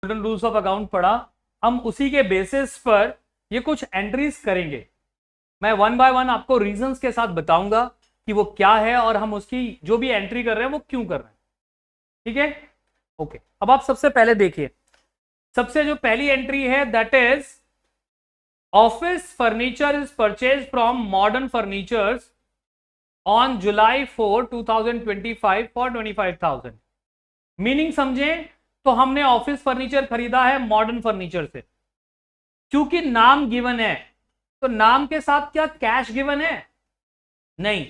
Golden rules of account पढ़ा, हम उसी के बेसिस पर ये कुछ एंट्रीज करेंगे। मैं वन बाय वन आपको रीजंस के साथ बताऊंगा कि वो क्या है और हम उसकी जो भी एंट्री कर रहे हैं वो क्यों कर रहे हैं। ठीक है, ओके। अब आप सबसे पहले देखिए, सबसे जो पहली एंट्री है that is office furniture is purchase from modern furnitures on July 4, 2025 for 25,000। Meaning समझे तो हमने ऑफिस फर्नीचर खरीदा है मॉडर्न फर्नीचर से। क्योंकि नाम गिवन है तो नाम के साथ क्या कैश गिवन है? नहीं।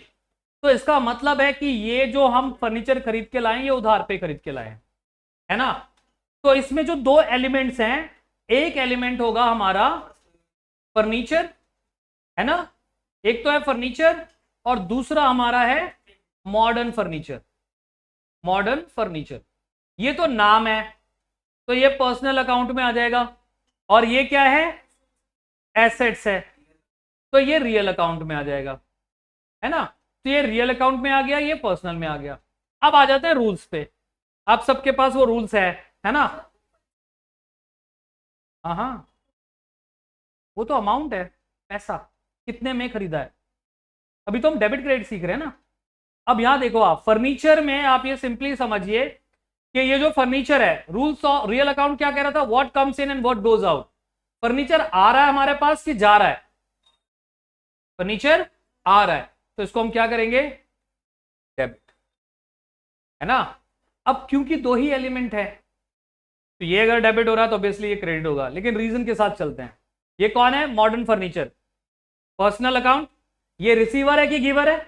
तो इसका मतलब है कि ये जो हम फर्नीचर खरीद के लाए ये उधार पे खरीद के लाए हैं, है ना। तो इसमें जो दो एलिमेंट्स हैं, एक एलिमेंट होगा हमारा फर्नीचर, है ना, एक तो है फर्नीचर और दूसरा हमारा है मॉडर्न फर्नीचर। मॉडर्न फर्नीचर ये तो नाम है, तो ये पर्सनल अकाउंट में आ जाएगा। और ये क्या है? एसेट्स है, तो ये रियल अकाउंट में आ जाएगा, है ना। तो ये रियल अकाउंट में आ गया, ये पर्सनल में आ गया। अब आ जाते हैं रूल्स पे। आप सबके पास वो रूल्स है ना। हाँ, वो तो अमाउंट है, पैसा कितने में खरीदा है। अभी तो हम डेबिट क्रेडिट सीख रहे हैं ना। अब यहां देखो, आप फर्नीचर में आप ये सिंपली समझिए कि ये जो फर्नीचर है, रूल्स ऑफ रियल अकाउंट क्या कह रहा था? What comes in and what goes out. Furniture आ रहा है हमारे पास कि जा रहा है? फर्नीचर आ रहा है, तो इसको हम क्या करेंगे? डेबिट, है ना। अब क्योंकि दो ही एलिमेंट है, तो ये अगर डेबिट हो रहा है तो ऑब्वियसली ये क्रेडिट होगा, लेकिन रीजन के साथ चलते हैं। ये कौन है? Modern furniture, personal account. ये रिसीवर है कि गिवर है?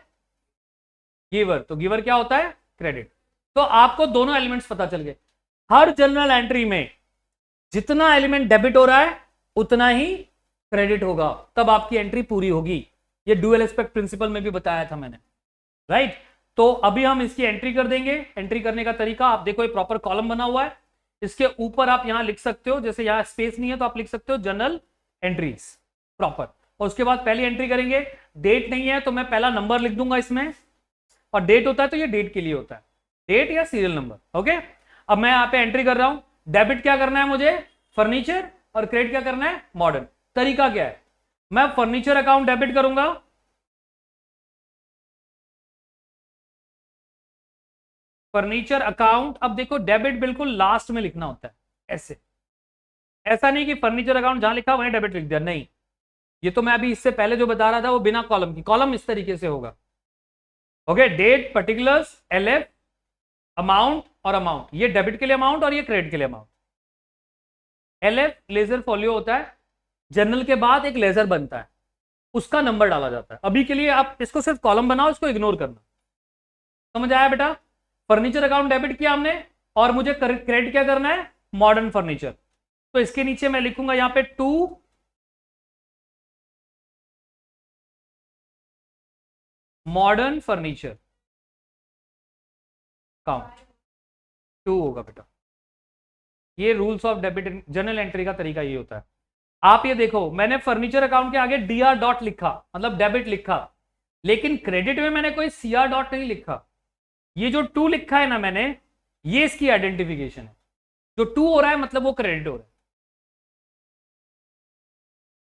गिवर, तो गिवर क्या होता है? क्रेडिट। तो आपको दोनों एलिमेंट्स पता चल गए। हर जनरल एंट्री में जितना एलिमेंट डेबिट हो रहा है उतना ही क्रेडिट होगा, तब आपकी एंट्री पूरी होगी। ये डुअल एस्पेक्ट प्रिंसिपल में भी बताया था मैंने, राइट। तो अभी हम इसकी एंट्री कर देंगे। एंट्री करने का तरीका आप देखो, ये प्रॉपर कॉलम बना हुआ है, इसके ऊपर आप यहां लिख सकते हो, जैसे यहां स्पेस नहीं है तो आप लिख सकते हो जनरल एंट्रीज प्रॉपर। और उसके बाद पहली एंट्री करेंगे। डेट नहीं है तो मैं पहला नंबर लिख दूंगा इसमें, और डेट होता है तो ये डेट के लिए होता है, डेट या सीरियल नंबर। ओके, अब मैं यहां पे एंट्री कर रहा हूं। डेबिट क्या करना है मुझे? फर्नीचर। और क्रेडिट क्या करना है? मॉडर्न। तरीका क्या है? मैं फर्नीचर अकाउंट डेबिट करूंगा, फर्नीचर अकाउंट। अब देखो, डेबिट बिल्कुल लास्ट में लिखना होता है, ऐसे। ऐसा नहीं कि फर्नीचर अकाउंट जहां लिखा वहीं डेबिट लिख दिया, नहीं। ये तो मैं अभी इससे पहले जो बता रहा था वो बिना कॉलम की, कॉलम इस तरीके से होगा। Okay, date, particulars, LF, amount और अमाउंट। ये डेबिट के लिए अमाउंट और ये क्रेडिट के लिए अमाउंट। एलएफ लेजर फॉलियो होता है, जनरल के बाद एक लेजर बनता है, उसका नंबर डाला जाता है। अभी के लिए आप इसको सिर्फ कॉलम बनाओ, इसको इग्नोर करना। समझ आया बेटा? फर्नीचर अकाउंट डेबिट किया हमने, और मुझे क्रेडिट क्या करना है? Modern furniture. तो इसके नीचे मैं लिखूंगा यहां पे 2 मॉडर्न फर्नीचर अकाउंट। 2 होगा बेटा। ये rules of debit general entry का तरीका ये होता है। आप ये देखो, मैंने फर्नीचर अकाउंट के आगे डीआर डॉट लिखा, मतलब डेबिट लिखा, लेकिन क्रेडिट में मैंने कोई सीआर डॉट नहीं लिखा। ये जो 2 लिखा है ना मैंने, ये इसकी आइडेंटिफिकेशन है। जो 2 हो रहा है मतलब वो क्रेडिट हो रहा है।